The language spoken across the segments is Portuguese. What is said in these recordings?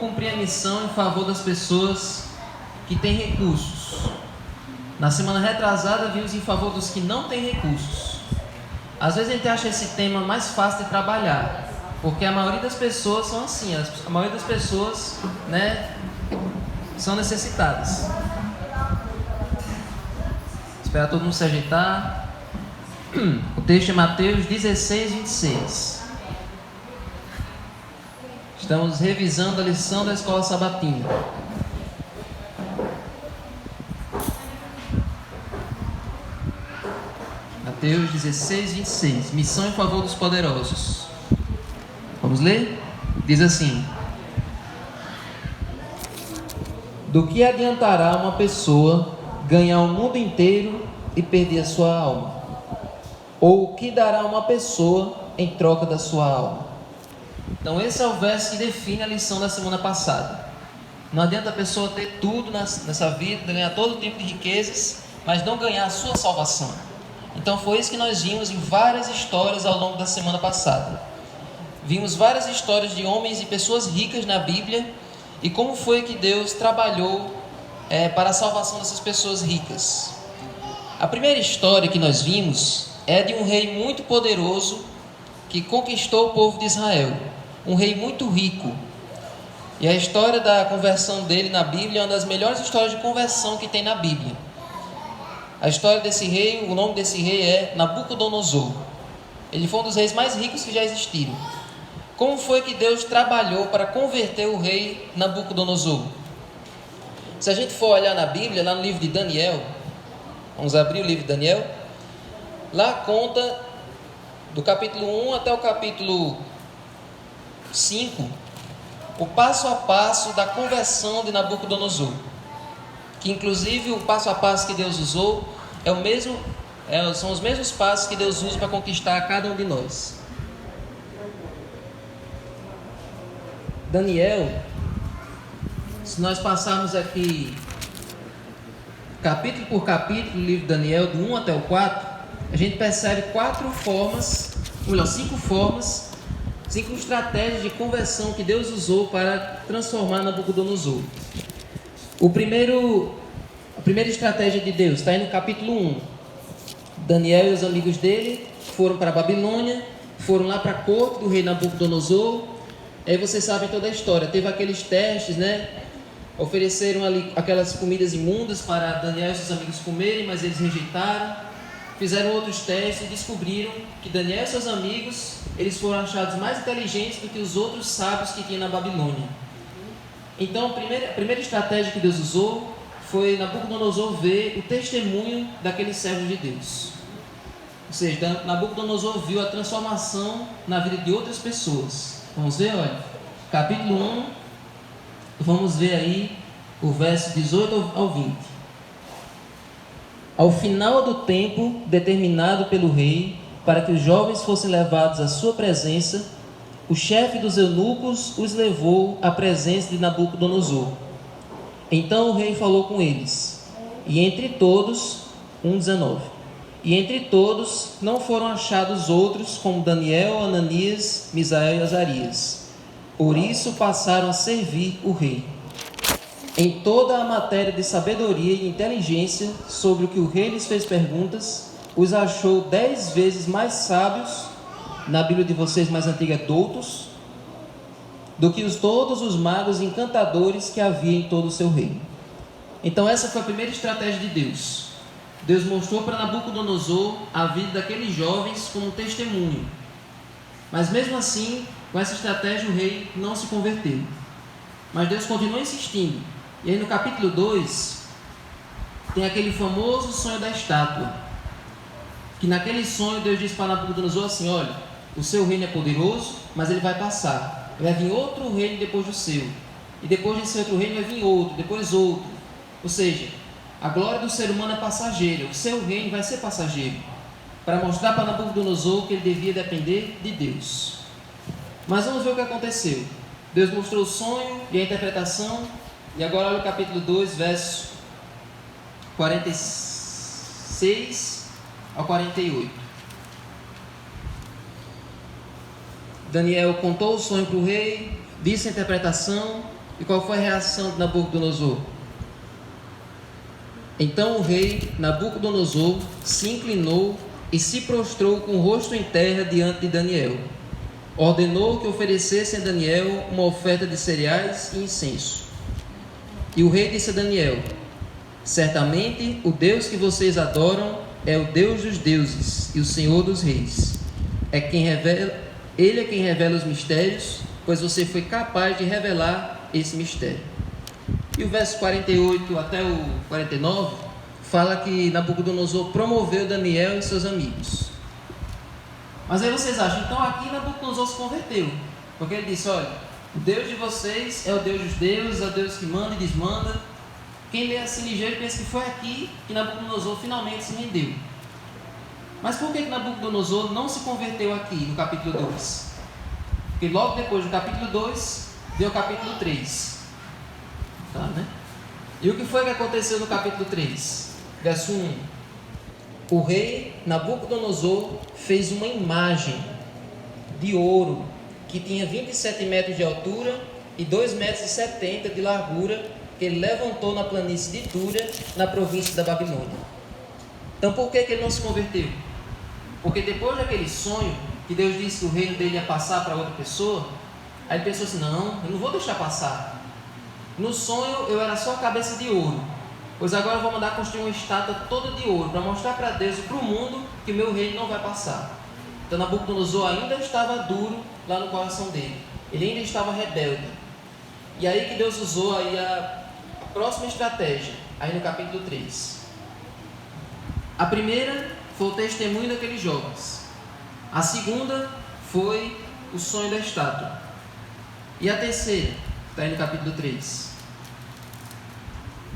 cumprir a missão em favor das pessoas que têm recursos. Na semana retrasada vimos em favor dos que não têm recursos. Às vezes a gente acha esse tema mais fácil de trabalhar, porque a maioria das pessoas são assim, a maioria das pessoas, são necessitadas. Espera todo mundo se ajeitar. O texto é Mateus 16, 26. Estamos revisando a lição da escola sabatina. Mateus 16, 26. Missão em favor dos poderosos. Vamos ler? Diz assim: do que adiantará uma pessoa ganhar o mundo inteiro e perder a sua alma? Ou o que dará uma pessoa em troca da sua alma? Então esse é o verso que define a lição da semana passada. Não adianta a pessoa ter tudo nessa vida, ganhar todo tipo de riquezas, mas não ganhar a sua salvação. Então foi isso que nós vimos em várias histórias ao longo da semana passada. Vimos várias histórias de homens e pessoas ricas na Bíblia e como foi que Deus trabalhou para a salvação dessas pessoas ricas. A primeira história que nós vimos é de um rei muito poderoso que conquistou o povo de Israel, um rei muito rico. E a história da conversão dele na Bíblia é uma das melhores histórias de conversão que tem na Bíblia. A história desse rei, o nome desse rei é Nabucodonosor. Ele foi um dos reis mais ricos que já existiram. Como foi que Deus trabalhou para converter o rei Nabucodonosor? Se a gente for olhar na Bíblia, lá no livro de Daniel, vamos abrir o livro de Daniel, lá conta do capítulo 1 até o capítulo 5, o passo a passo da conversão de Nabucodonosor, que inclusive o passo a passo que Deus usou são os mesmos passos que Deus usa para conquistar cada um de nós. Daniel, se nós passarmos aqui capítulo por capítulo, o livro de Daniel, do 1 até o 4, a gente percebe 5 estratégias de conversão que Deus usou para transformar Nabucodonosor. A primeira estratégia de Deus está aí no capítulo 1. Daniel e os amigos dele foram para a Babilônia, foram lá para a corte do rei Nabucodonosor. Aí vocês sabem toda a história. Teve aqueles testes, Ofereceram ali aquelas comidas imundas para Daniel e seus amigos comerem, mas eles rejeitaram. Fizeram outros testes e descobriram que Daniel e seus amigos, eles foram achados mais inteligentes do que os outros sábios que tinha na Babilônia. Então a primeira estratégia que Deus usou foi Nabucodonosor ver o testemunho daqueles servos de Deus. Ou seja, Nabucodonosor viu a transformação na vida de outras pessoas. Vamos ver, olha, capítulo 1, vamos ver aí o verso 18 ao 20. Ao final do tempo determinado pelo rei para que os jovens fossem levados à sua presença, o chefe dos eunucos os levou à presença de Nabucodonosor. Então o rei falou com eles, e entre todos, 1:19, e entre todos não foram achados outros como Daniel, Ananias, Misael e Azarias. Por isso passaram a servir o rei. Em toda a matéria de sabedoria e inteligência sobre o que o rei lhes fez perguntas, os achou 10 vezes mais sábios, na Bíblia de vocês mais antiga, doutos, do que todos os magos e encantadores que havia em todo o seu reino. Então essa foi a primeira estratégia de Deus. Deus mostrou para Nabucodonosor a vida daqueles jovens como um testemunho. Mas mesmo assim, com essa estratégia o rei não se converteu. Mas Deus continuou insistindo. E aí no capítulo 2, tem aquele famoso sonho da estátua. Que naquele sonho Deus disse para Nabucodonosor assim, olha, o seu reino é poderoso, mas ele vai passar. Vai vir outro reino depois do seu. E depois desse outro reino vai vir outro, depois outro. Ou seja, a glória do ser humano é passageira. O seu reino vai ser passageiro. Para mostrar para Nabucodonosor que ele devia depender de Deus. Mas vamos ver o que aconteceu. Deus mostrou o sonho e a interpretação. E agora olha o capítulo 2, verso 46 ao 48. Daniel contou o sonho para o rei, disse a interpretação. E qual foi a reação de Nabucodonosor? Então o rei Nabucodonosor se inclinou e se prostrou com o rosto em terra diante de Daniel. Ordenou que oferecessem a Daniel uma oferta de cereais e incenso. E o rei disse a Daniel: certamente o Deus que vocês adoram é o Deus dos deuses e o Senhor dos reis. Ele é quem revela os mistérios, pois você foi capaz de revelar esse mistério. E o verso 48 até o 49 fala que Nabucodonosor promoveu Daniel e seus amigos. Mas aí vocês acham, então aqui Nabucodonosor se converteu, porque ele disse: olha, o Deus de vocês é o Deus dos deuses, é o Deus que manda e desmanda. Quem lê assim ligeiro pensa que foi aqui que Nabucodonosor finalmente se rendeu. Mas por que Nabucodonosor não se converteu aqui no capítulo 2? Porque logo depois do capítulo 2 veio o capítulo 3. Tá, né? E o que foi que aconteceu no capítulo 3? Verso 1. O rei Nabucodonosor fez uma imagem de ouro que tinha 27 metros de altura e 2,70 metros de largura, que ele levantou na planície de Túria, na província da Babilônia. Então por que ele não se converteu? Porque depois daquele sonho, que Deus disse que o reino dele ia passar para outra pessoa, aí ele pensou assim: não, eu não vou deixar passar. No sonho eu era só a cabeça de ouro, pois agora eu vou mandar construir uma estátua toda de ouro, para mostrar para Deus e para o mundo que o meu reino não vai passar. Então Nabucodonosor ainda estava duro lá no coração dele, ele ainda estava rebelde. E aí que Deus usou aí a próxima estratégia, aí no capítulo 3. A primeira foi o testemunho daqueles jovens. A segunda foi o sonho da estátua. E a terceira está aí no capítulo 3.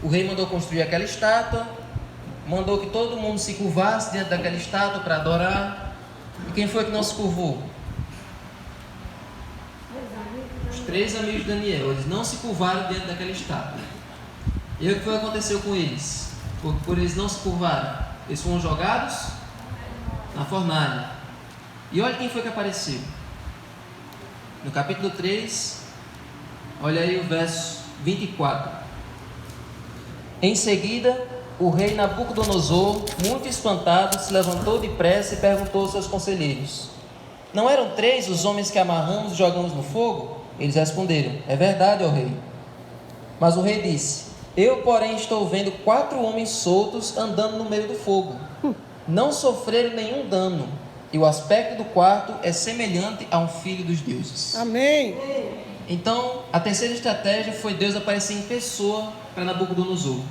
O rei mandou construir aquela estátua, mandou que todo mundo se curvasse diante daquela estátua para adorar. E quem foi que não se curvou? Os 3 amigos de Daniel. Eles não se curvaram diante daquela estátua. E o que foi que aconteceu com eles? Por eles não se curvarem, eles foram jogados na fornalha. E olha quem foi que apareceu. No capítulo 3, olha aí o verso 24. Em seguida, o rei Nabucodonosor, muito espantado, se levantou depressa e perguntou aos seus conselheiros: não eram 3 os homens que amarramos e jogamos no fogo? Eles responderam: é verdade, ó rei. Mas o rei disse: eu, porém, estou vendo 4 homens soltos andando no meio do fogo. Não sofreram nenhum dano, e o aspecto do quarto é semelhante a um filho dos deuses. Amém. Então, a terceira estratégia foi Deus aparecer em pessoa para Nabucodonosor.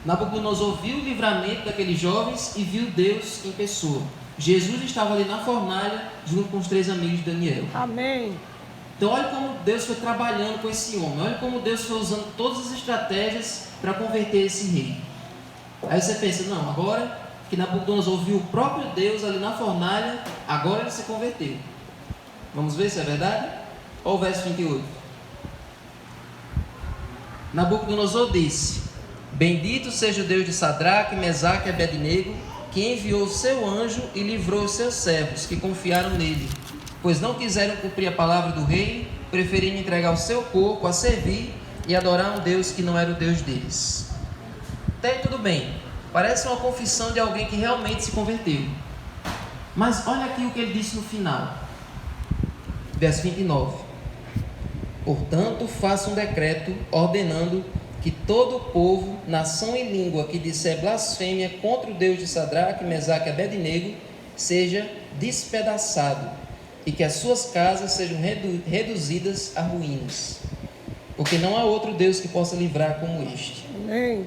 Nabucodonosor viu o livramento daqueles jovens e viu Deus em pessoa. Jesus estava ali na fornalha junto com os 3 amigos de Daniel. Amém. Então olha como Deus foi trabalhando com esse homem. Olha como Deus foi usando todas as estratégias para converter esse rei. Aí você pensa: não, agora que Nabucodonosor viu o próprio Deus ali na fornalha, agora ele se converteu. Vamos ver se é verdade? Olha o verso 28. Nabucodonosor disse: bendito seja o Deus de Sadraque, Mesaque e Abednego, que enviou o seu anjo e livrou os seus servos, que confiaram nele, pois não quiseram cumprir a palavra do rei, preferindo entregar o seu corpo a servir e adorar um Deus que não era o Deus deles. Até aí tudo bem, parece uma confissão de alguém que realmente se converteu. Mas olha aqui o que ele disse no final, verso 29. Portanto, faça um decreto ordenando que todo o povo, nação e língua que disser blasfêmia contra o Deus de Sadraque, Mesaque e Abednego seja despedaçado, e que as suas casas sejam reduzidas a ruínas, porque não há outro Deus que possa livrar como este. Amém.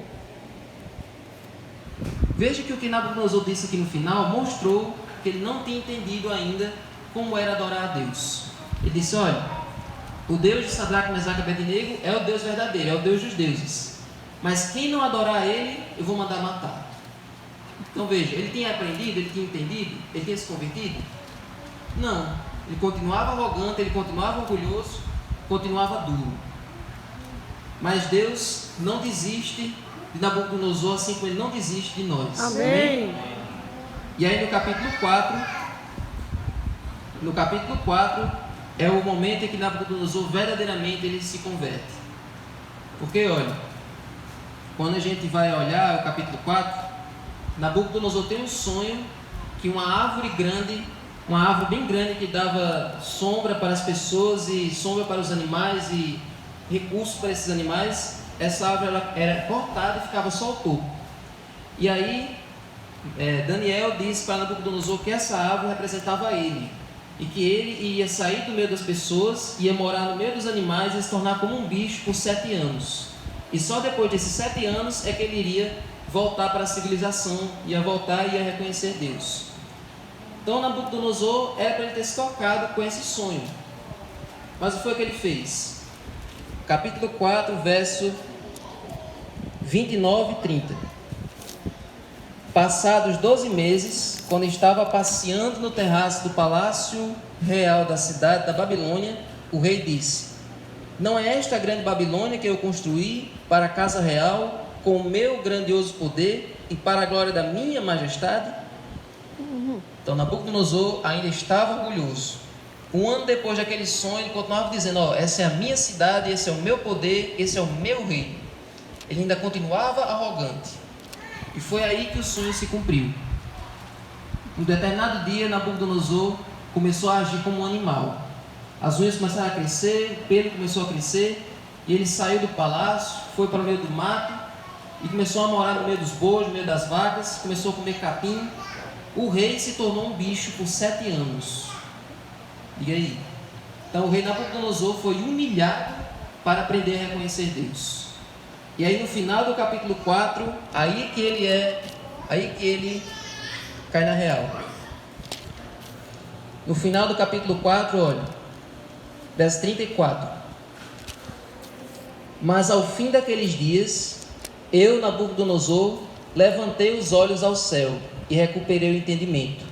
Veja que o que Nabucodonosor disse aqui no final mostrou que ele não tinha entendido ainda como era adorar a Deus. Ele disse: olha, o Deus de Sadraque, Mesaque e Abednego é o Deus verdadeiro, é o Deus dos deuses, mas quem não adorar a ele, eu vou mandar matar. Então veja, ele tinha aprendido, ele tinha entendido, ele tinha se convertido? Não, ele continuava arrogante, ele continuava orgulhoso, continuava duro. Mas Deus não desiste de Nabucodonosor, assim como ele não desiste de nós. Amém. E aí no capítulo 4 é o momento em que Nabucodonosor verdadeiramente ele se converte. Porque, olha, quando a gente vai olhar o capítulo 4, Nabucodonosor tem um sonho que uma árvore grande, uma árvore bem grande que dava sombra para as pessoas e sombra para os animais e recursos para esses animais, essa árvore ela era cortada e ficava só o topo. E aí Daniel disse para Nabucodonosor que essa árvore representava ele, e que ele ia sair do meio das pessoas, ia morar no meio dos animais e se tornar como um bicho por 7 anos. E só depois desses 7 anos é que ele iria voltar para a civilização, ia voltar e ia reconhecer Deus. Então Nabucodonosor era para ele ter se tocado com esse sonho. Mas o que foi que ele fez? Capítulo 4, verso 29 e 30. Passados 12 meses, quando estava passeando no terraço do palácio real da cidade da Babilônia, o rei disse: não é esta a grande Babilônia que eu construí para a casa real, com o meu grandioso poder e para a glória da minha majestade? Então Nabucodonosor ainda estava orgulhoso. Um ano depois daquele sonho, ele continuava dizendo: essa é a minha cidade, esse é o meu poder, esse é o meu reino. Ele ainda continuava arrogante. E foi aí que o sonho se cumpriu. Um determinado dia, Nabucodonosor começou a agir como um animal. As unhas começaram a crescer, o pelo começou a crescer, e ele saiu do palácio, foi para o meio do mato, e começou a morar no meio dos bois, no meio das vacas, começou a comer capim. O rei se tornou um bicho por 7 anos. E aí? Então o rei Nabucodonosor foi humilhado para aprender a reconhecer Deus. E aí no final do capítulo 4, aí que ele cai na real. No final do capítulo 4, olha, verso 34. Mas ao fim daqueles dias, eu, Nabucodonosor, levantei os olhos ao céu e recuperei o entendimento.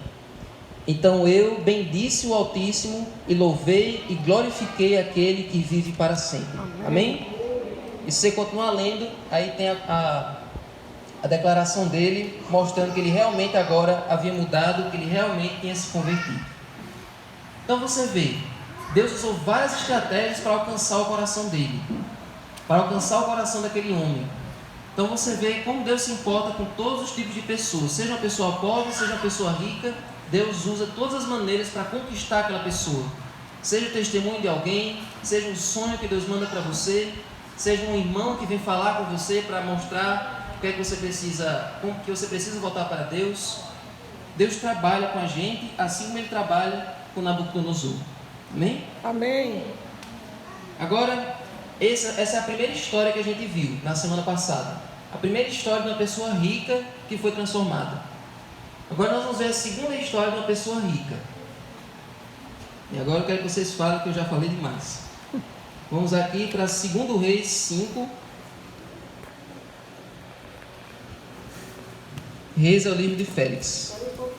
Então eu bendisse o Altíssimo e louvei e glorifiquei aquele que vive para sempre. Amém? E se você continuar lendo, aí tem a declaração dele, mostrando que ele realmente agora havia mudado, que ele realmente tinha se convertido. Então você vê, Deus usou várias estratégias para alcançar o coração dele, para alcançar o coração daquele homem. Então você vê como Deus se importa com todos os tipos de pessoas, seja uma pessoa pobre, seja uma pessoa rica. Deus usa todas as maneiras para conquistar aquela pessoa, seja o testemunho de alguém, seja um sonho que Deus manda para você, seja um irmão que vem falar com você para mostrar o que é que você precisa, como que você precisa voltar para Deus. Deus trabalha com a gente assim como Ele trabalha com Nabucodonosor. Amém? Amém. Agora, essa é a primeira história que a gente viu na semana passada. A primeira história de uma pessoa rica que foi transformada. Agora nós vamos ver a segunda história de uma pessoa rica. E agora eu quero que vocês falem, que eu já falei demais. Vamos aqui para 2 Reis 5. Reis é o livro de Félix.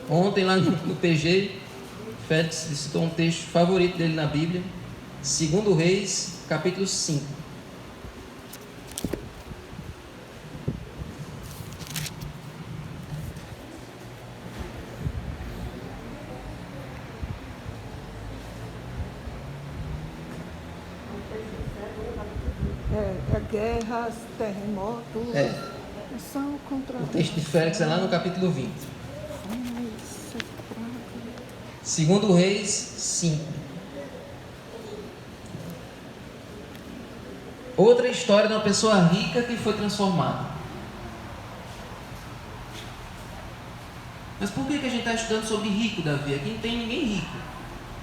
Ontem lá no PG, Félix citou um texto favorito dele na Bíblia. 2 Reis, capítulo 5. Guerras, terremotos, são contra... O texto de Félix é lá no capítulo 20. 2 Reis 5. Outra história de uma pessoa rica que foi transformada. Mas por que a gente está estudando sobre rico, Davi? Aqui não tem ninguém rico.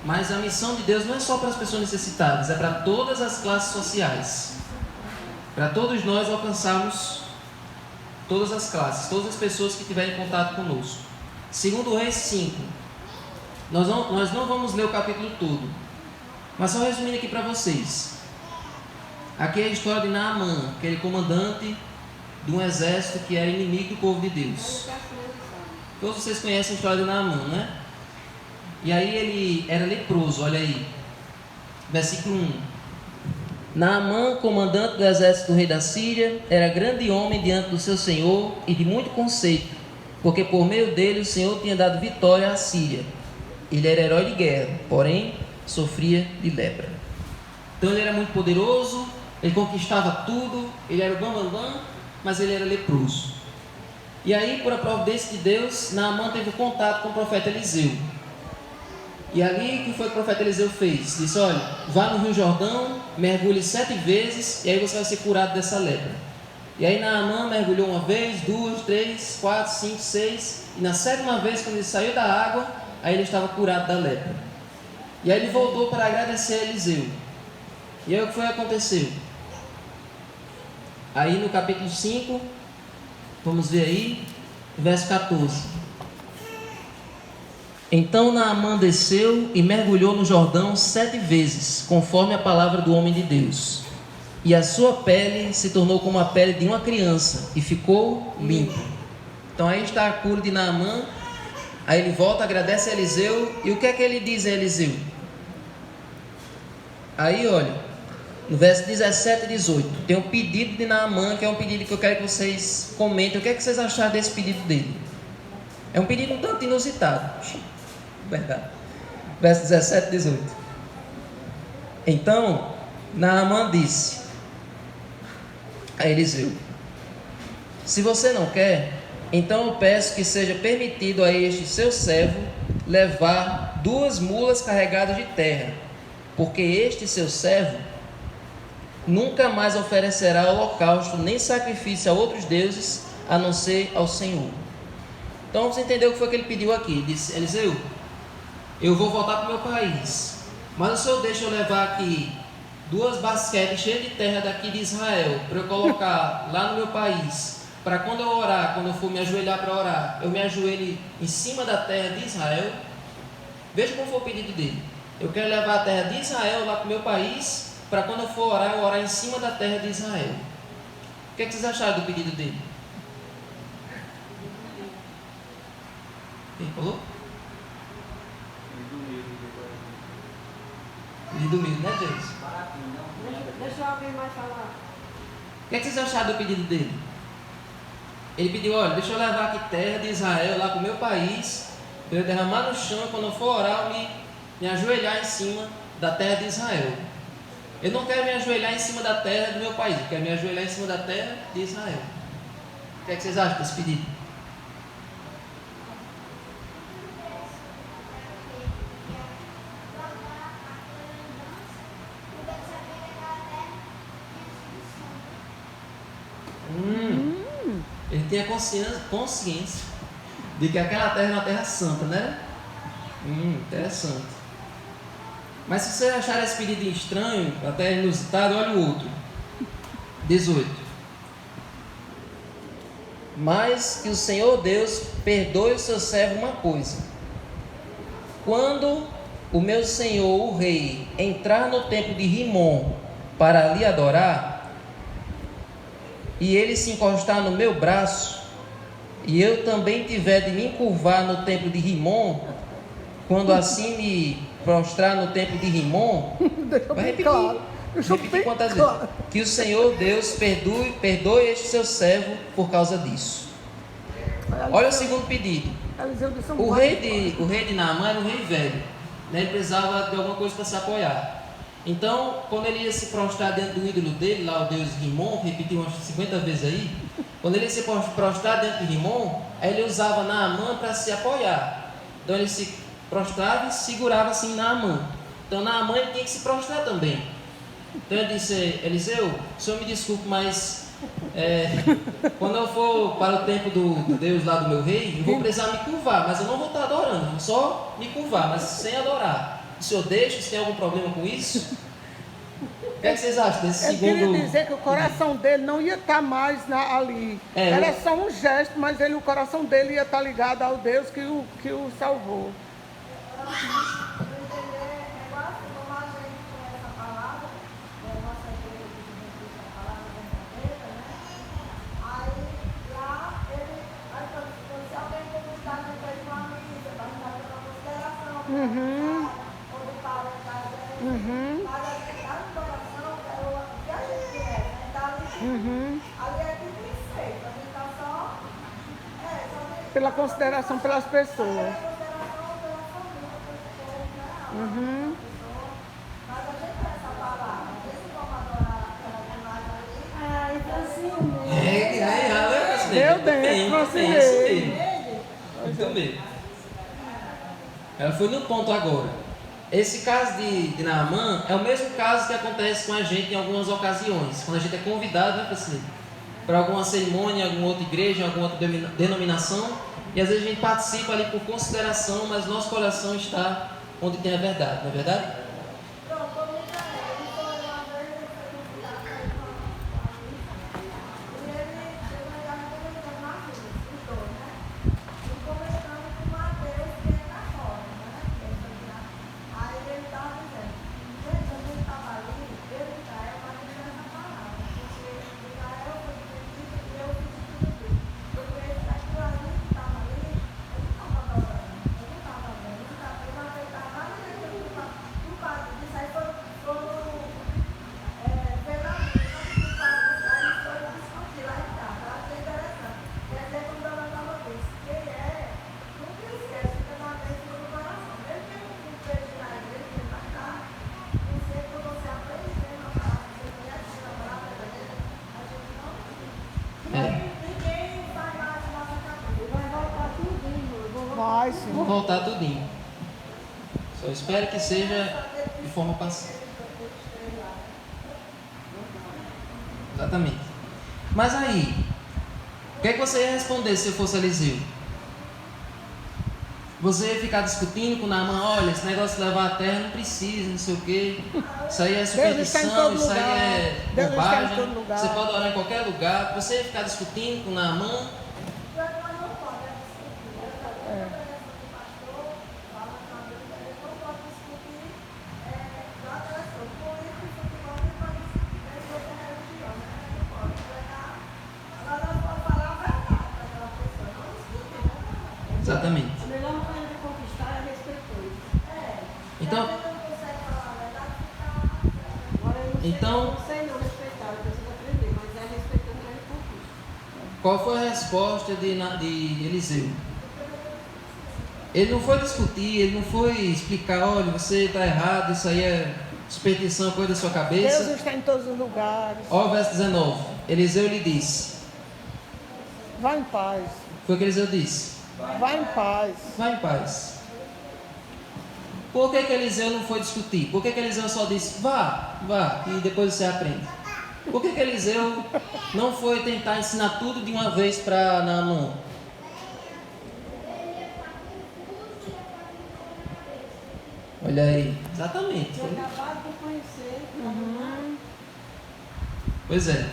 Mas a missão de Deus não é só para as pessoas necessitadas, é para todas as classes sociais. Para todos nós alcançarmos todas as classes, todas as pessoas que tiverem contato conosco. 2 Reis 5. Nós não vamos ler o capítulo todo, mas só resumindo aqui para vocês. Aqui é a história de Naamã, aquele comandante de um exército que era inimigo do povo de Deus. Todos vocês conhecem a história de Naamã, né? E aí ele era leproso, olha aí. Versículo 1. Naamã, comandante do exército do rei da Síria, era grande homem diante do seu senhor e de muito conceito, porque por meio dele o Senhor tinha dado vitória à Síria. Ele era herói de guerra, porém sofria de lepra. Então ele era muito poderoso, ele conquistava tudo, ele era o bambambam, mas ele era leproso. E aí, por a providência de Deus, Naamã teve contato com o profeta Eliseu. E ali, o que foi que o profeta Eliseu fez? Disse, olha, vá no Rio Jordão, mergulhe 7 vezes, e aí você vai ser curado dessa lepra. E aí Naamã mergulhou 1 vez, 2, 3, 4, 5, 6, e na 7ª vez, quando ele saiu da água, aí ele estava curado da lepra. E aí ele voltou para agradecer a Eliseu. E aí o que foi que aconteceu? Aí no capítulo 5, vamos ver aí, verso 14. Então Naamã desceu e mergulhou no Jordão 7 vezes, conforme a palavra do homem de Deus. E a sua pele se tornou como a pele de uma criança e ficou limpa. Então aí está a cura de Naamã. Aí ele volta, agradece a Eliseu. E o que é que ele diz a Eliseu? Aí olha, no verso 17 e 18, tem um pedido de Naamã, que é um pedido que eu quero que vocês comentem. O que é que vocês acharam desse pedido dele? É um pedido um tanto inusitado. Verdade. Verso 17 e 18. Então Naamã disse a Eliseu: se você não quer, então eu peço que seja permitido a este seu servo levar 2 mulas carregadas de terra, porque este seu servo nunca mais oferecerá holocausto nem sacrifício a outros deuses, a não ser ao Senhor. Então você entendeu o que foi que ele pediu aqui? Ele disse: Eliseu, eu vou voltar para o meu país, mas o Senhor deixa eu levar aqui 2 basquetes cheias de terra daqui de Israel, para eu colocar lá no meu país, para quando eu orar, quando eu for me ajoelhar para orar, eu me ajoelhe em cima da terra de Israel. Veja como foi o pedido dele. Eu quero levar a terra de Israel lá para o meu país, para quando eu for orar, eu orar em cima da terra de Israel. O que é que vocês acharam do pedido dele? Quem falou? Pedido humilde, né, James? Deixa alguém mais falar. O que é que vocês acharam do pedido dele? Ele pediu, olha, deixa eu levar aqui terra de Israel lá para o meu país, para eu derramar no chão, quando eu for orar, eu me ajoelhar em cima da terra de Israel. Eu não quero me ajoelhar em cima da terra do meu país, eu quero me ajoelhar em cima da terra de Israel. O que é que vocês acham desse pedido? Ele tem a consciência de que aquela terra é uma terra santa, né? Interessante. Mas se você achar esse pedido estranho, até inusitado, olha o outro. 18. Mas que o Senhor Deus perdoe o seu servo uma coisa. Quando o meu senhor, o rei, entrar no templo de Rimom para ali adorar, e ele se encostar no meu braço, e eu também tiver de me encurvar no templo de Rimom, quando assim me prostrar no templo de Rimom, vai repetir, claro. repetir quantas vezes? Que o Senhor Deus perdoe este seu servo por causa disso. Olha o segundo pedido. O rei de Naamã era um rei velho, né? Ele precisava de alguma coisa para se apoiar. Então, quando ele ia se prostrar dentro do ídolo dele, lá o deus Rimom, repetiu umas 50 vezes aí, quando ele ia se prostrar dentro de Rimom, aí ele usava Naamã para se apoiar. Então ele se prostrava e segurava assim Naamã. Então Naamã ele tinha que se prostrar também. Então ele disse: Eliseu, o senhor me desculpe, mas quando eu for para o templo do Deus lá do meu rei, eu vou precisar me curvar, mas eu não vou estar adorando, eu vou só me curvar, mas sem adorar. O senhor deixa? Se tem algum problema com isso? O que é que vocês acham desse segundo? Ele queria dizer que o coração dele não ia estar mais ali. Era só um gesto, mas o coração dele ia estar ligado ao Deus que o salvou. Pela consideração pelas pessoas. Deu dentro, Francinei. Muito bem. Ela foi no ponto agora. Esse caso de Naamã é o mesmo caso que acontece com a gente em algumas ocasiões. Quando a gente é convidado, né, para alguma cerimônia, em alguma outra igreja, em alguma outra denominação, e às vezes a gente participa ali por consideração, mas nosso coração está onde tem a verdade, não é verdade? Vou voltar tudinho. Só espero que seja de forma passiva. Exatamente. Mas aí, o que é que você ia responder se eu fosse Eliseu? Você ia ficar discutindo com Naamã, olha, esse negócio de levar a terra não precisa, não sei o quê. Isso aí é superstição, isso aí é bobagem. Você pode orar em qualquer lugar. Você ia ficar discutindo com Naamã. Exatamente. A melhor maneira de conquistar é respeitoso. Então, não sei não respeitar, eu preciso aprender, mas é respeitando que ele conquista. Qual foi a resposta de Eliseu? Ele não foi discutir, ele não foi explicar, olha, você está errado, isso aí é superstição, coisa da sua cabeça. Deus está em todos os lugares. Ó, o verso 19. Eliseu lhe disse: vá em paz. Foi o que Eliseu disse. Vá em paz. Vá em paz. Por que Eliseu não foi discutir? Por que Eliseu só disse, vá, e depois você aprende? Por que Eliseu não foi tentar ensinar tudo de uma vez para Naamã? Olha aí, exatamente. Eu acabado de conhecer. Pois é.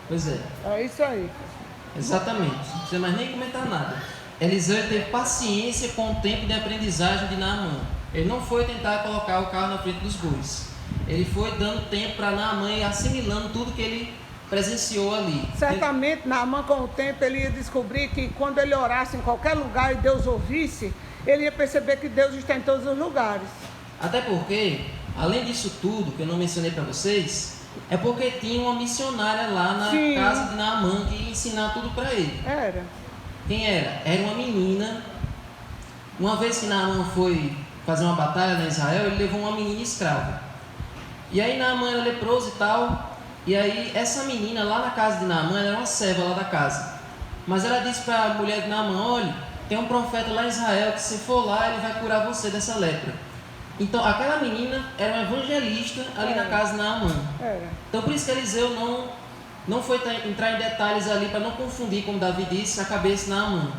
Pois é. É isso aí. Exatamente. Não precisa mais nem comentar nada. Eliseu teve paciência com o tempo de aprendizagem de Naamã. Ele não foi tentar colocar o carro na frente dos bois. Ele foi dando tempo para Naamã e assimilando tudo que ele presenciou ali. Certamente Naamã, com o tempo, ele ia descobrir que quando ele orasse em qualquer lugar e Deus ouvisse, ele ia perceber que Deus está em todos os lugares. Até porque, além disso tudo que eu não mencionei para vocês, é porque tinha uma missionária lá na casa de Naamã que ia ensinar tudo para ele. Era. Quem era? Era uma menina. Uma vez que Naamã foi fazer uma batalha na Israel, ele levou uma menina escrava. E aí Naamã era leproso e tal. E aí essa menina lá na casa de Naamã, ela era uma serva lá da casa. Mas ela disse para a mulher de Naamã, olha, tem um profeta lá em Israel que se for lá, ele vai curar você dessa lepra. Então aquela menina era uma evangelista ali na casa de Naamã. Então por isso que Eliseu não foi entrar em detalhes ali para não confundir, como Davi disse, a cabeça de Naamã.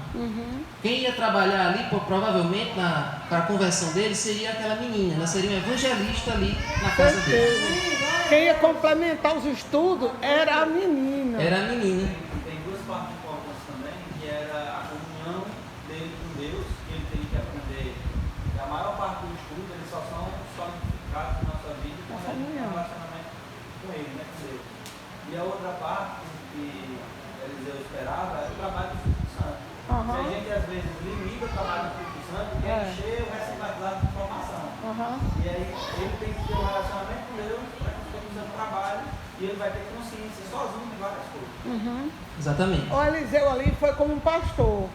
Quem ia trabalhar ali, provavelmente para a conversão dele, seria aquela menina. Ela seria uma evangelista ali na casa dele. Quem ia complementar os estudos era a menina. Era a menina. Tem duas partes importantes também, que era a comunhão dele com Deus, que ele tem que aprender. A maior parte do estudo, eles só são solidificados na nossa vida quando a gente tem um relacionamento com ele, né, com Deus. E a outra parte que Eliseu esperava era o trabalho do Espírito Santo. E a gente às vezes limita o trabalho do Espírito Santo e encher o receptáculo de informação. E aí ele tem que ter um relacionamento com Deus e ele vai ter consciência sozinho de várias coisas. Uhum. Exatamente. O Eliseu ali foi como um pastor.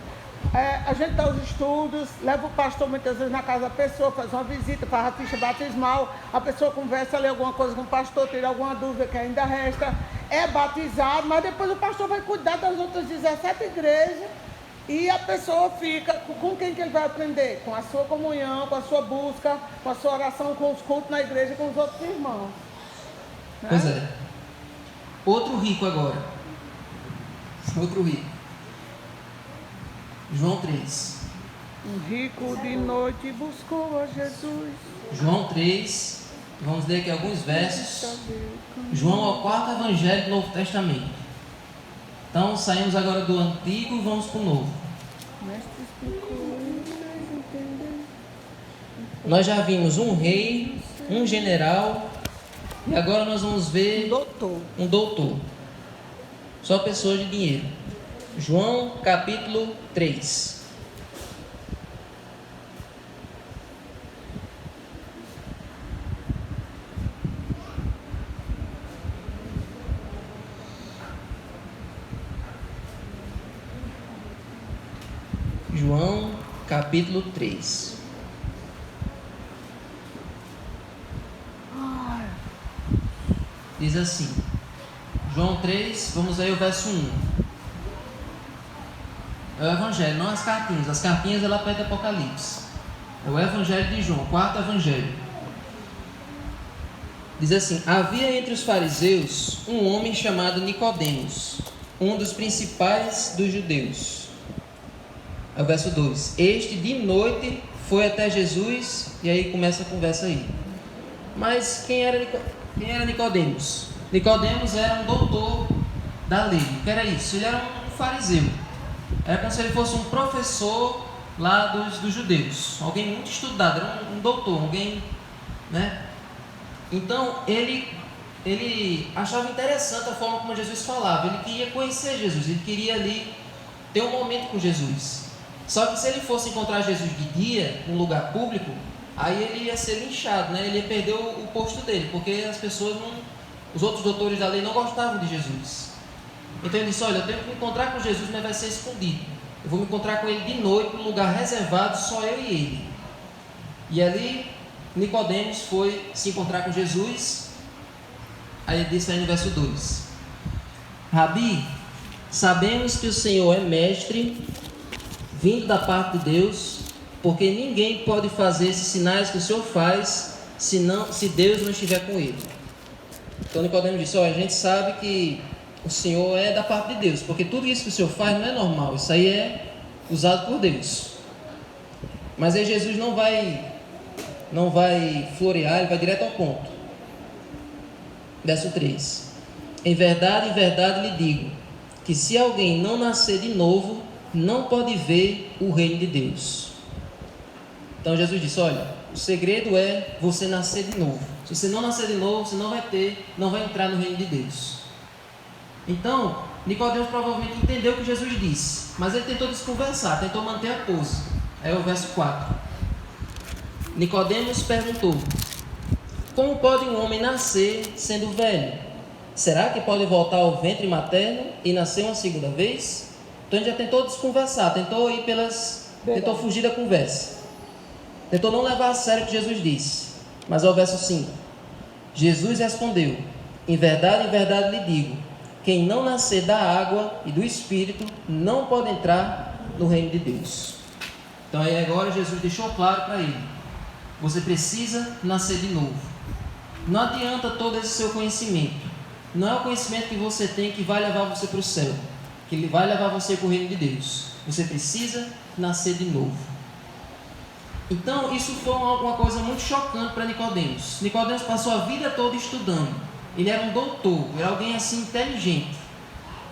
A gente dá os estudos, leva o pastor muitas vezes na casa da pessoa, faz uma visita, faz a ficha batismal, a pessoa conversa ali alguma coisa com o pastor, tira alguma dúvida que ainda resta, é batizado, mas depois o pastor vai cuidar das outras 17 igrejas e a pessoa fica, com quem que ele vai aprender? Com a sua comunhão, com a sua busca, com a sua oração, com os cultos na igreja, com os outros irmãos. Né? Pois é. Outro rico agora. Outro rico. João 3. Um rico de noite buscou a Jesus. João 3. Vamos ler aqui alguns versos. João é o quarto evangelho do Novo Testamento. Então saímos agora do Antigo e vamos para o Novo. Nós já vimos um rei, um general, e agora nós vamos ver um doutor. Só pessoa de dinheiro. João capítulo 3. João capítulo 3. Diz assim, João 3, vamos aí o verso 1. É o evangelho, não as cartinhas. As cartinhas ela pede Apocalipse. É o evangelho de João, o quarto evangelho. Diz assim: havia entre os fariseus um homem chamado Nicodemos, um dos principais dos judeus. É o verso 2. Este de noite foi até Jesus, e aí começa a conversa aí. Mas quem era Nicodemos? Nicodemos era um doutor da lei. O que era isso? Ele era um fariseu. Era como se ele fosse um professor lá dos judeus. Alguém muito estudado, era um doutor, alguém, né? Então, ele achava interessante a forma como Jesus falava. Ele queria conhecer Jesus, ele queria ali ter um momento com Jesus. Só que se ele fosse encontrar Jesus de dia, num lugar público, aí ele ia ser linchado, né? Ele ia perder o posto dele, porque as pessoas os outros doutores da lei não gostavam de Jesus. Então ele disse: olha, eu tenho que me encontrar com Jesus, mas vai ser escondido. Eu vou me encontrar com ele de noite, num lugar reservado, só eu e ele. E ali Nicodemos foi se encontrar com Jesus. Aí ele disse aí no verso 2: Rabi, sabemos que o Senhor é mestre, vindo da parte de Deus, porque ninguém pode fazer esses sinais que o Senhor faz, se Deus não estiver com ele. Então Nicodemos disse: olha, a gente sabe que o Senhor é da parte de Deus, porque tudo isso que o Senhor faz não é normal, isso aí é usado por Deus. Mas aí Jesus não vai florear, ele vai direto ao ponto. Verso 3: em verdade lhe digo, que se alguém não nascer de novo, não pode ver o reino de Deus. Então Jesus disse: olha, o segredo é você nascer de novo. Se você não nascer de novo, você não vai entrar no reino de Deus. Então, Nicodemos provavelmente entendeu o que Jesus disse, mas ele tentou desconversar, tentou manter a pose. Aí é o verso 4. Nicodemos perguntou: como pode um homem nascer sendo velho? Será que pode voltar ao ventre materno e nascer uma segunda vez? Então ele já tentou desconversar, tentou fugir da conversa, tentou não levar a sério o que Jesus disse. Mas ao verso 5, Jesus respondeu: em verdade lhe digo, quem não nascer da água e do Espírito não pode entrar no reino de Deus. Então aí agora Jesus deixou claro para ele: você precisa nascer de novo. Não adianta todo esse seu conhecimento. Não é o conhecimento que você tem que vai levar você para o céu, que ele vai levar você para o reino de Deus. Você precisa nascer de novo. Então isso foi uma coisa muito chocante para Nicodemos. Nicodemos passou a vida toda estudando. Ele era um doutor, era alguém assim inteligente.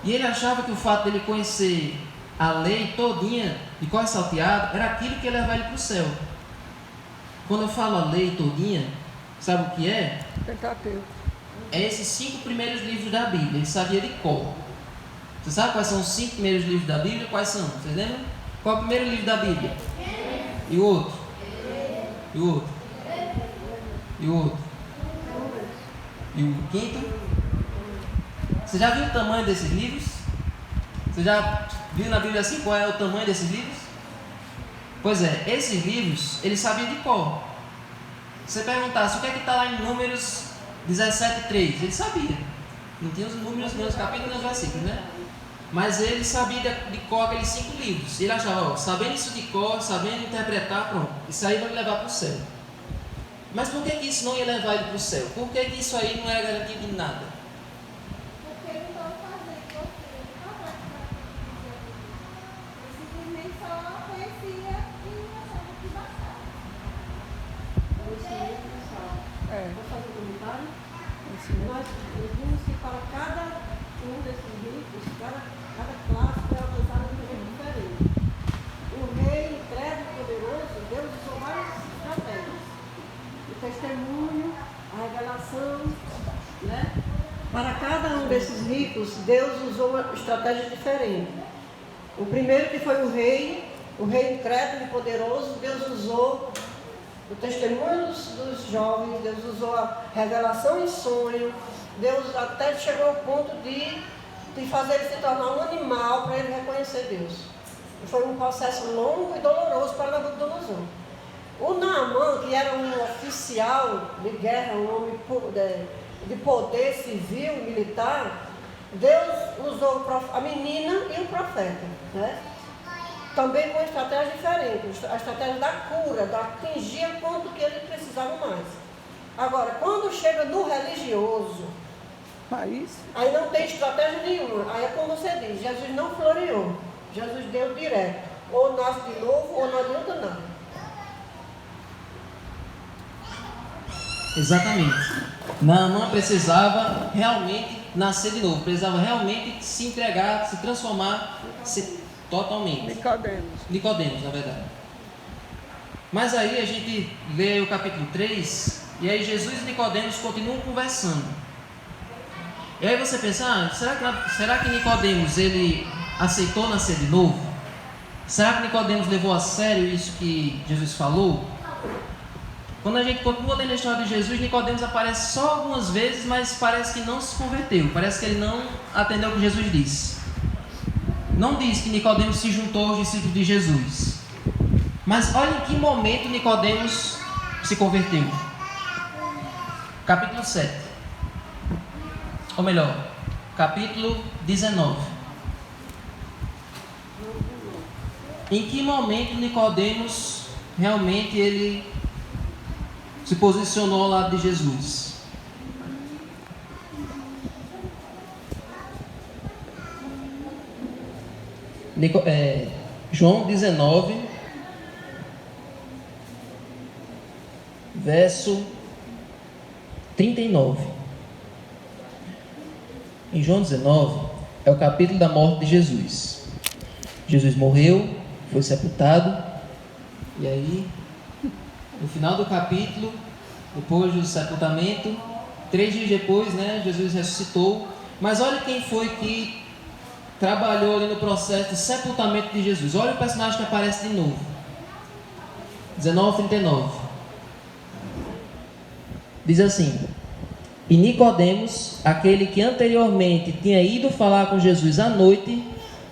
E ele achava que o fato dele conhecer a lei todinha, de cor salteado, era aquilo que ia levar ele para o céu. Quando eu falo a lei todinha, sabe o que é? Pentateuco. É esses 5 primeiros livros da Bíblia. Ele sabia de cor. Você sabe quais são os 5 primeiros livros da Bíblia? Quais são? Vocês lembram? Qual é o primeiro livro da Bíblia? E o outro? E o outro? E o outro? E o quinto? Você já viu o tamanho desses livros? Você já viu na Bíblia assim qual é o tamanho desses livros? Pois é, esses livros, ele sabia de cor. Se você perguntasse o que é que está lá em Números 17:3, ele sabia. Não tinha os números, nem os capítulos, nem os versículos, né? Mas ele sabia de cor aqueles 5 livros. Ele achava, ó, sabendo isso de cor, sabendo interpretar, pronto, isso aí vai me levar para o céu. Mas por que isso não ia levar ele para o céu? Por que isso aí não era garantia de nada? Porque ele não fazia igual ele não vai fazer. Ele simplesmente só conhecia e achava que bastava. Conhecimento pessoal. Vou fazer um comentário? Nós vimos que para cada um desses ricos, cada classe foi alcançada de um jeito diferente. O rei, incrédulo e poderoso, Deus usou várias estratégias. O testemunho, a revelação, né? Para cada um desses ricos, Deus usou uma estratégia diferente. O primeiro que foi o rei incrédulo e poderoso, Deus usou o testemunho dos jovens, Deus usou a revelação em sonho, Deus até chegou ao ponto de fazer ele se tornar um animal para ele reconhecer Deus. E foi um processo longo e doloroso para Nabucodonosor. O Naamã, que era um oficial de guerra, um homem de poder civil, militar, Deus usou a menina e o profeta, né? Também com estratégia diferente, a estratégia da cura, da atingir o ponto que ele precisava mais. Agora, quando chega no religioso, aí não tem estratégia nenhuma. Aí é como você diz, Jesus não floreou, Jesus deu direto. Ou nasce de novo, ou não adianta nada. Exatamente. Naamã precisava realmente nascer de novo, precisava realmente se entregar, se transformar totalmente. Nicodemos, na verdade. Mas aí a gente lê o capítulo 3, e aí Jesus e Nicodemos continuam conversando. E aí você pensa, será que Nicodemos ele aceitou nascer de novo? Será que Nicodemos levou a sério isso que Jesus falou? Quando a gente continua lendo a história de Jesus, Nicodemos aparece só algumas vezes, mas parece que não se converteu, parece que ele não atendeu o que Jesus disse. Não diz que Nicodemos se juntou aos discípulos de Jesus. Mas olha em que momento Nicodemos se converteu. Capítulo 7. Ou melhor, capítulo 19. Em que momento Nicodemos realmente ele se posicionou ao lado de Jesus? João 19, verso 39. Em João 19 é o capítulo da morte de Jesus. Jesus morreu, foi sepultado, e aí, no final do capítulo, depois do sepultamento, 3 dias depois, né, Jesus ressuscitou. Mas olha quem foi que trabalhou ali no processo de sepultamento de Jesus. Olha o personagem que aparece de novo. 19:39. Diz assim: e Nicodemos, aquele que anteriormente tinha ido falar com Jesus à noite,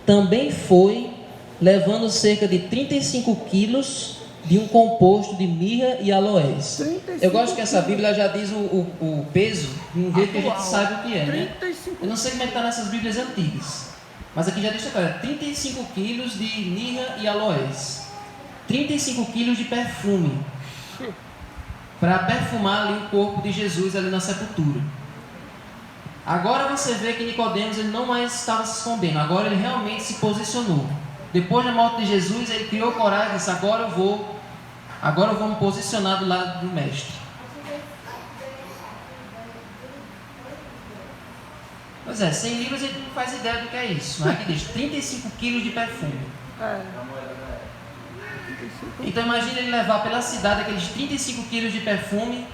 também foi, levando cerca de 35 quilos de um composto de mirra e aloés. Eu gosto que essa Bíblia já diz o peso de um jeito que a gente sabe o que é, né? Eu não sei como é que está nessas Bíblias antigas, mas aqui já diz que 35 quilos de mirra e aloés, 35 quilos de perfume, para perfumar ali o corpo de Jesus ali na sepultura. Agora você vê que Nicodemos ele não mais estava se escondendo, agora ele realmente se posicionou. Depois da morte de Jesus, ele criou coragem e disse: agora eu vou me posicionar do lado do mestre. Pois é, 100 livros a gente não faz ideia do que é isso. Mas aqui diz 35 quilos de perfume. Então imagine ele levar pela cidade aqueles 35 quilos de perfume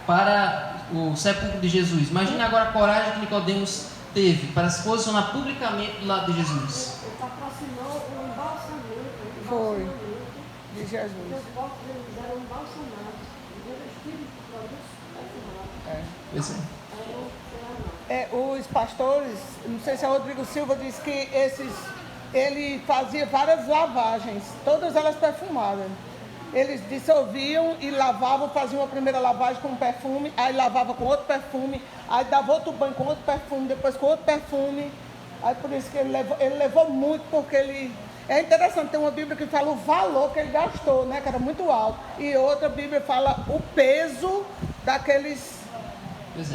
para o sepulcro de Jesus. Imagine agora a coragem que Nicodemos teve para se posicionar publicamente do lado de Jesus. Ele patrocinou o embalsamento. Foi. De Jesus. Os corpos deles eram embalsamados, revestidos de produtos perfumados. Pois é. Aí eu, sei lá, não. os pastores, não sei se é Rodrigo Silva, disse que ele fazia várias lavagens, todas elas perfumadas. Eles dissolviam e lavavam, faziam a primeira lavagem com um perfume, aí lavava com outro perfume, aí dava outro banho com outro perfume, depois com outro perfume. Aí por isso que ele levou muito, porque ele... É interessante, tem uma Bíblia que fala o valor que ele gastou, né, que era muito alto. E outra Bíblia fala o peso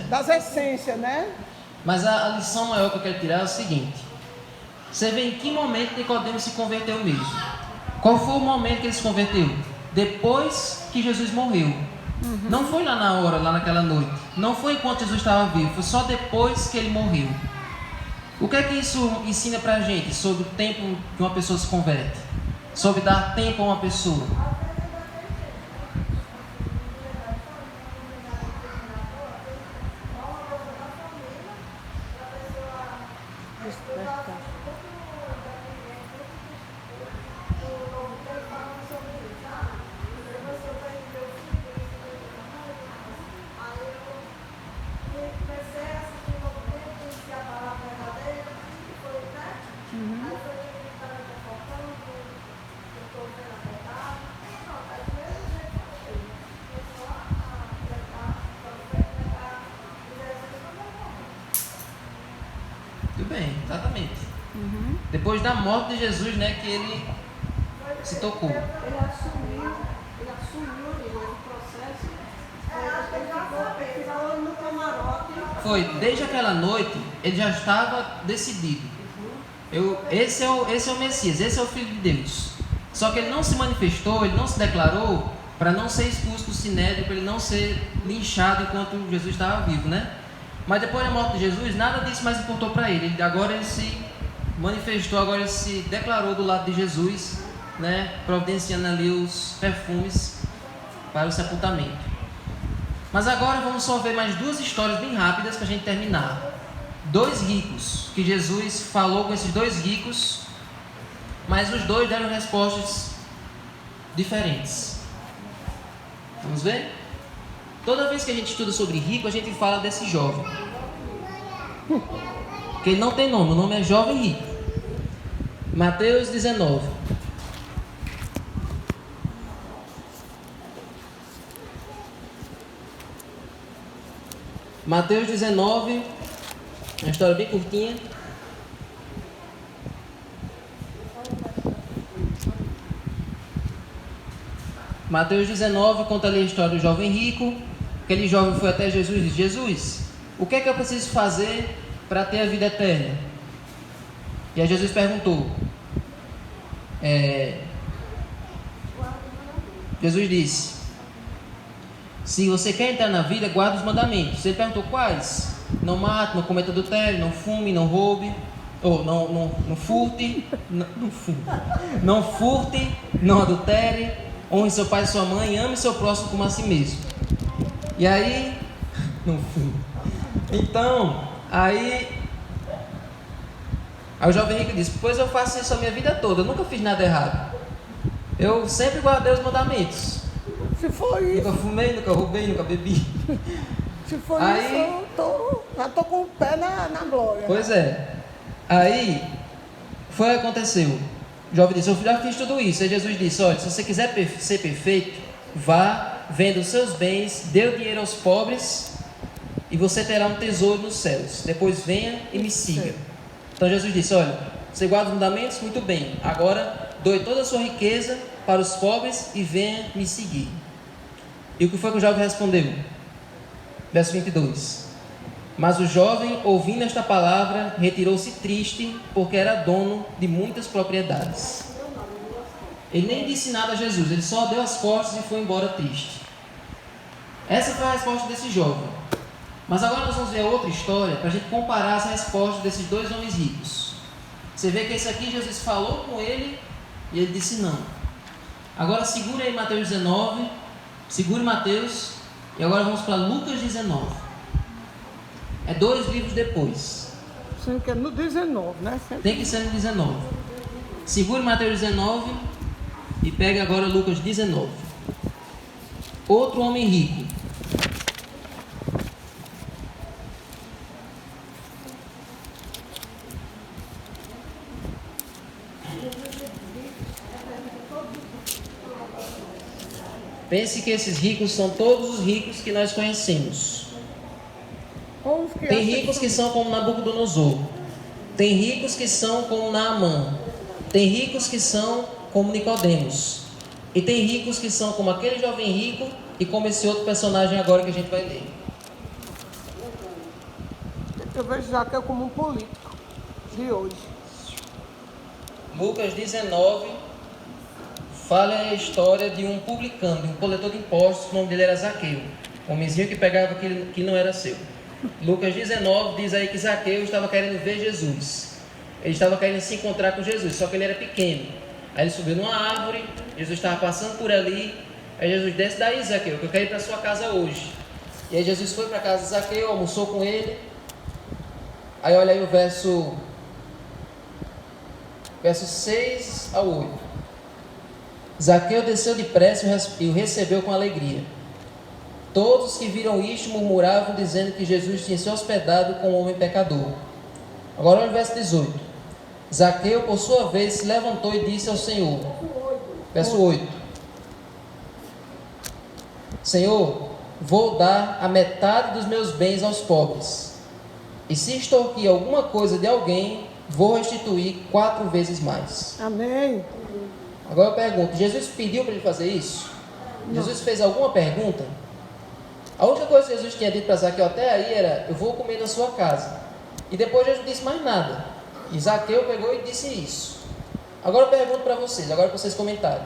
das essências, né? Mas a lição maior que eu quero tirar é o seguinte. Você vê em que momento Nicodemo se converteu mesmo. Qual foi o momento que ele se converteu? Depois que Jesus morreu. Não foi lá na hora, lá naquela noite. Não foi enquanto Jesus estava vivo. Foi só depois que ele morreu. O que é que isso ensina pra gente sobre o tempo que uma pessoa se converte? Sobre dar tempo a uma pessoa? Tudo bem, exatamente. Depois da morte de Jesus, né, que ele se tocou. Ele assumiu o processo, ele ficou no camarote. Foi, desde aquela noite, ele já estava decidido. Esse é o Messias, esse é o Filho de Deus. Só que ele não se manifestou, ele não se declarou para não ser expulso do Sinédrio, para ele não ser linchado enquanto Jesus estava vivo, né? Mas depois da morte de Jesus, nada disso mais importou para ele. Agora ele se manifestou, agora ele se declarou do lado de Jesus, né? Providenciando ali os perfumes para o sepultamento. Mas agora vamos só ver mais duas histórias bem rápidas para a gente terminar. 2 ricos, que Jesus falou com esses 2 ricos, mas os 2 deram respostas diferentes. Vamos ver? Toda vez que a gente estuda sobre rico, a gente fala desse jovem. Que ele não tem nome, o nome é jovem rico. Mateus 19. Mateus 19, uma história bem curtinha. Mateus 19 conta ali a história do jovem rico. Aquele jovem foi até Jesus e disse: Jesus, o que é que eu preciso fazer para ter a vida eterna? E aí Jesus perguntou. Jesus disse: se você quer entrar na vida, guarda os mandamentos. Ele perguntou quais? Não mate, não cometa adultério, não fume, não roube, ou não furte, não furte, não adultere, honre seu pai e sua mãe, ame seu próximo como a si mesmo. E aí, não fume. Então, aí o jovem rico disse: pois eu faço isso a minha vida toda, eu nunca fiz nada errado. Eu sempre guardei os mandamentos. Se for isso, Nunca fumei, nunca roubei, nunca bebi. se for Aí- isso, já tô com o pé na glória. Pois é. Aí, foi o que aconteceu. O jovem disse: eu já fiz tudo isso. Aí Jesus disse: olha, se você quiser ser perfeito, vá, venda os seus bens, dê o dinheiro aos pobres e você terá um tesouro nos céus. Depois venha e me siga. Então Jesus disse: olha, você guarda os mandamentos? Muito bem. Agora, doe toda a sua riqueza para os pobres e venha me seguir. E o que foi que o jovem respondeu? Verso 22. Mas o jovem, ouvindo esta palavra, retirou-se triste, porque era dono de muitas propriedades. Ele nem disse nada a Jesus, ele só deu as costas e foi embora triste. Essa foi a resposta desse jovem. Mas agora nós vamos ver outra história para a gente comparar as respostas desses 2 homens ricos. Você vê que esse aqui Jesus falou com ele e ele disse não. Agora segura aí Mateus 19, segure Mateus, e agora vamos para Lucas 19. É 2 livros depois. Sendo que é no 19, né? Sempre. Tem que ser no 19. Segure Mateus 19 e pegue agora Lucas 19. Outro homem rico. Pense que esses ricos são todos os ricos que nós conhecemos. Ou os que Tem acham ricos que são como Nabucodonosor. Tem ricos que são como Naamã. Tem ricos que são como Nicodemos. E tem ricos que são como aquele jovem rico e como esse outro personagem agora que a gente vai ler. Eu vejo Zaqueu como um político de hoje. Lucas 19 fala a história de um publicano, de um coletor de impostos, o nome dele era Zaqueu. Um homenzinho que pegava aquilo que não era seu. Lucas 19 diz aí que Zaqueu estava querendo ver Jesus. Ele estava querendo se encontrar com Jesus, só que ele era pequeno. Aí ele subiu numa árvore, Jesus estava passando por ali. Aí Jesus desce daí, Zaqueu, que eu quero ir para sua casa hoje. E aí Jesus foi para a casa de Zaqueu, almoçou com ele. Aí olha aí o verso 6 ao 8. Zaqueu desceu depressa e o recebeu com alegria. Todos que viram isto murmuravam, dizendo que Jesus tinha se hospedado com um homem pecador. Agora olha o verso 18. Zaqueu, por sua vez, se levantou e disse ao Senhor. Verso 8. Senhor, vou dar a metade dos meus bens aos pobres. E se extorquir alguma coisa de alguém, vou restituir 4 vezes mais. Amém. Agora eu pergunto, Jesus pediu para ele fazer isso? Não. Jesus fez alguma pergunta? A única coisa que Jesus tinha dito para Zaqueu até aí era, eu vou comer na sua casa. E depois Jesus disse mais nada. E Zaqueu pegou e disse isso. Agora eu pergunto para vocês, agora para vocês comentarem.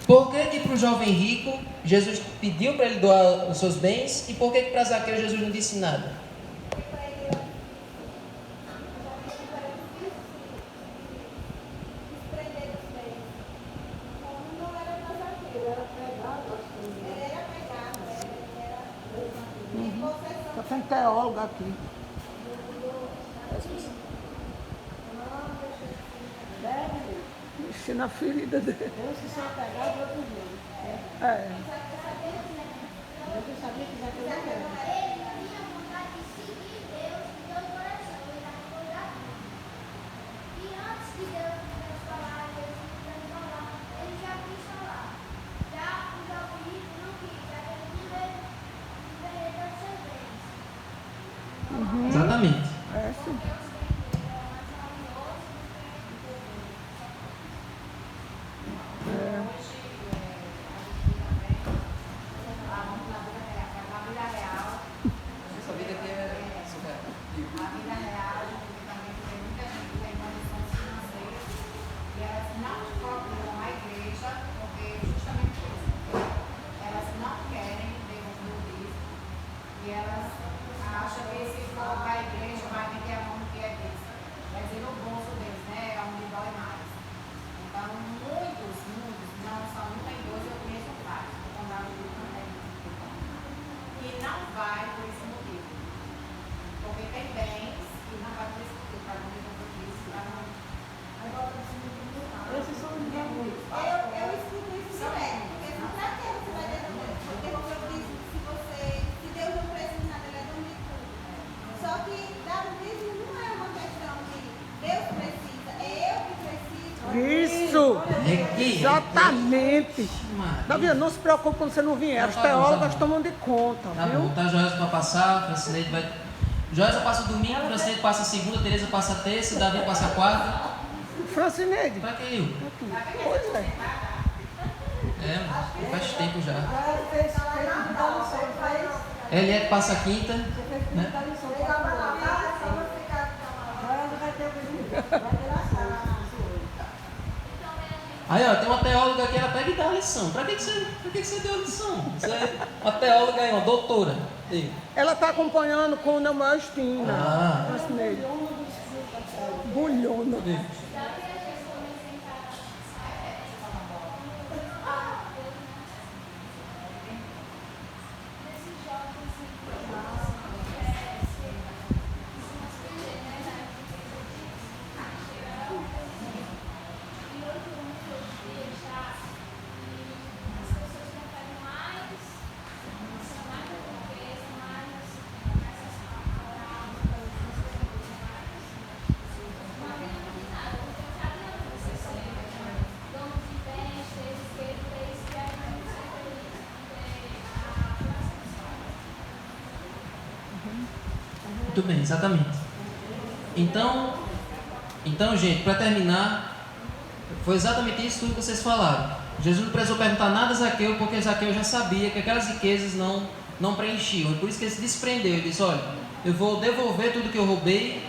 Por que para o jovem rico, Jesus pediu para ele doar os seus bens? E por que para Zaqueu Jesus não disse nada? Tem teólogo aqui. Mexi na ferida dele. Uns que são apegados e outros não. É. Eu sabia que Zaqueu não era. Ele tinha vontade de seguir Deus de todo o coração. Ele estava programado. E antes de Deus falar, ele já quis falar. Já o jovem rico não quis, já que ele viver dos seus bens. Exatamente. É sim. Essa vida aqui é surreal. A vida real, também tem muita gente que tem condições financeiras e elas não procuram a igreja porque justamente por isso. Elas não querem devolver o dízimo e elas acham que se for para a igreja vai meter a mão no que é deles. Quer dizer, no bolso deles, né? É onde dói mais. Então, muitos, não são um nem dois, eu conheço vários, que estão dando e não vai por esse motivo. Porque tem bens que não vai por esse motivo, para não devolver isso, para não. Esses são os diabos. Eu escuto isso direto, porque pra que você vai devolver o dízimo se Deus não precisa nada, ele é dono de tudo. Só que dar o dízimo não é uma questão de Deus precisa, é eu que preciso. Isso! Aqui. Exatamente. Maria. Davi, não se preocupe quando você não vier. As teólogas tomam de conta, Tá viu? bom, tá Joyce para passar, Francineide vai... Joyce passa domingo, Francineide passa segunda, Tereza passa terça, Davi passa quarta. Francineide. Pra que eu? Pois é. É, mano, faz tempo já. Já fez muita lição, fez? Eliette passa quinta, Você fez né? muita lição. Agora não vai ter o vídeo. Vai ter lição. Aí, ó, tem uma teóloga aqui, ela pega e dá a lição. Pra que você deu a lição? Você é uma teóloga aí, uma doutora. E, Ela está acompanhando com o Neumastina. Ah. Francineide. Bulhona. Muito bem, exatamente. Então gente, para terminar, foi exatamente isso tudo que vocês falaram. Jesus não precisou perguntar nada a Zaqueu, porque Zaqueu já sabia que aquelas riquezas não preenchiam. E por isso que ele se desprendeu. Ele disse, olha, eu vou devolver tudo que eu roubei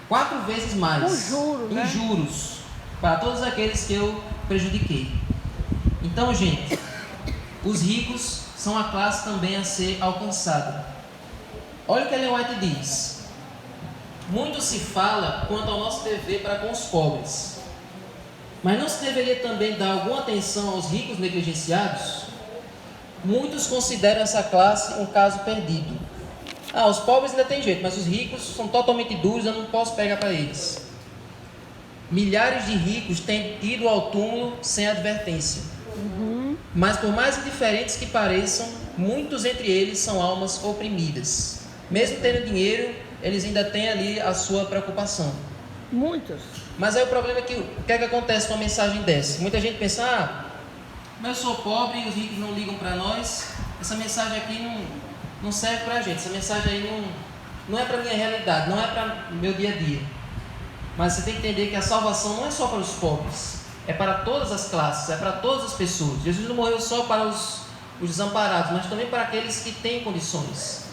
4 vezes mais. Em juros. Para todos aqueles que eu prejudiquei. Então, gente, os ricos são a classe também a ser alcançada. Olha o que Ellen White diz. Muito se fala quanto ao nosso dever para com os pobres. Mas não se deveria também dar alguma atenção aos ricos negligenciados? Muitos consideram essa classe um caso perdido. Os pobres ainda tem jeito, mas os ricos são totalmente duros, eu não posso pegar para eles. Milhares de ricos têm ido ao túmulo sem advertência. Mas por mais indiferentes que pareçam, muitos entre eles são almas oprimidas. Mesmo tendo dinheiro, eles ainda têm ali a sua preocupação. Muitos. Mas aí o problema é que o que é que acontece com uma mensagem dessa? Muita gente pensa, mas eu sou pobre e os ricos não ligam para nós. Essa mensagem aqui não serve para a gente. Essa mensagem aí não é para a minha realidade, não é para o meu dia a dia. Mas você tem que entender que a salvação não é só para os pobres, é para todas as classes, é para todas as pessoas. Jesus não morreu só para os desamparados, mas também para aqueles que têm condições.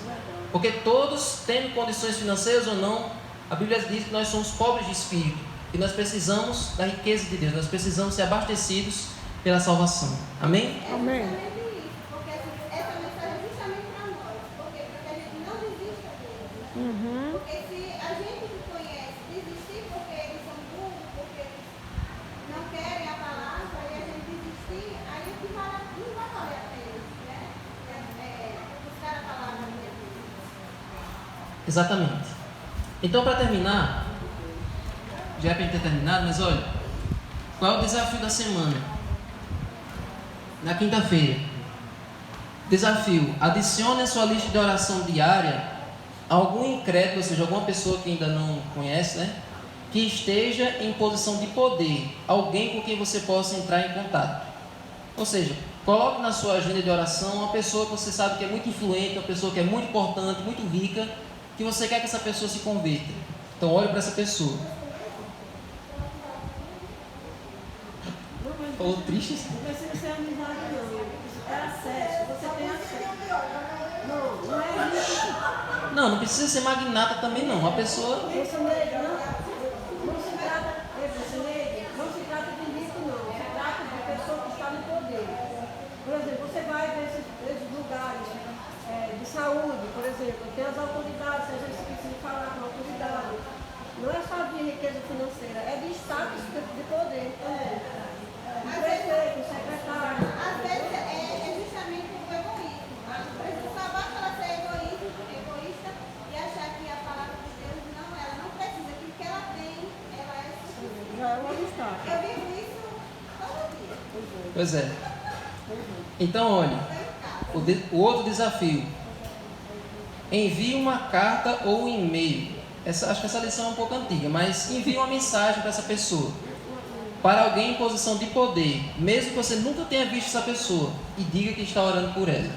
Porque todos, tendo condições financeiras ou não, a Bíblia diz que nós somos pobres de espírito, que nós precisamos da riqueza de Deus, nós precisamos ser abastecidos pela salvação. Amém? Amém. Porque essa mensagem é justamente para nós, porque para que a gente não desista dele. Porque se a gente que conhece desistir porque eles são burros, porque eles não querem a palavra e a gente desistir, aí o que não vai valer a pena, né? Buscar a palavra de Deus. Exatamente. Então, para terminar, já é para ter terminado, mas olha, qual é o desafio da semana? Na quinta-feira. Desafio: adicione à sua lista de oração diária algum incrédulo, ou seja, alguma pessoa que ainda não conhece, né? Que esteja em posição de poder, alguém com quem você possa entrar em contato. Ou seja, coloque na sua agenda de oração uma pessoa que você sabe que é muito influente, uma pessoa que é muito importante, muito rica, que você quer que essa pessoa se converta. Então olhe para essa pessoa. Falou triste? Não precisa ser amizade, não. É acesso, você tem acesso. Não é isso. Não precisa ser magnata também não. A pessoa... Não se trata de rico, não. Se trata de pessoa que está no poder. Por exemplo, você vai nesses lugares de saúde, por exemplo, tem as autoridades, a gente precisa falar com a autoridade. Não é só de riqueza financeira, é de status de poder também. O prefeito, o secretário. Às vezes é justamente o egoísmo. Só basta ela ser egoísta e achar que a palavra de Deus ela não precisa, que o que ela tem, ela é suficiente. Já é um obstáculo. Eu vivo isso todo dia. Pois é. Então, olha, o outro desafio: envie uma carta ou um e-mail. Acho que essa lição é um pouco antiga, mas envie uma mensagem para essa pessoa, para alguém em posição de poder, mesmo que você nunca tenha visto essa pessoa, e diga que está orando por ela.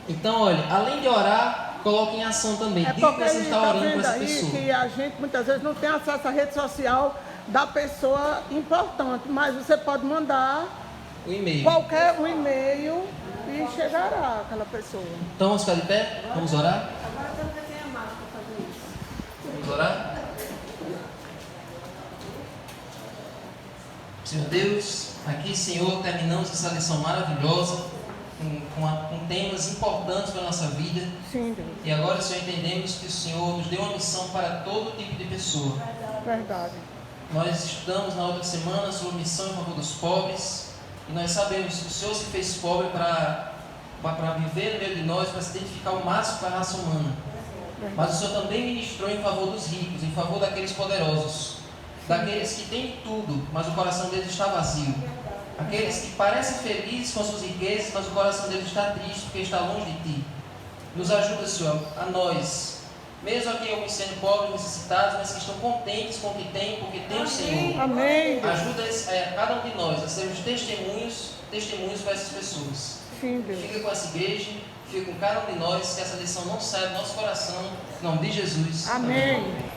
Então, olha, além de orar, coloque em ação também. Diga que você está orando por essa pessoa. Que a gente muitas vezes não tem acesso à rede social da pessoa importante, mas você pode mandar O e-mail. um e-mail e chegará aquela pessoa. Então vamos ficar de pé? Vamos orar? Agora você não vai ter a massa para fazer isso. Vamos orar? Senhor Deus, aqui, Senhor, terminamos essa lição maravilhosa com temas importantes para a nossa vida. Sim, Deus. E agora, Senhor, entendemos que o Senhor nos deu uma missão para todo tipo de pessoa. Verdade. Nós estudamos na outra semana sobre missão em favor dos pobres, e nós sabemos que o Senhor se fez pobre para viver no meio de nós, para se identificar o máximo com a raça humana. Mas o Senhor também ministrou em favor dos ricos, em favor daqueles poderosos, daqueles que têm tudo, mas o coração deles está vazio. Aqueles que parecem felizes com as suas riquezas, mas o coração deles está triste porque está longe de Ti. Nos ajuda, Senhor, a nós, mesmo aqui alguns sendo pobres, necessitados, mas que estão contentes com o que têm, porque tem o Senhor. Amém. Ajuda a cada um de nós a sermos testemunhos testemunhos para essas pessoas. Sim, Deus. Fica com essa igreja, fica com cada um de nós, que essa lição não saia do nosso coração. Em nome de Jesus. Amém.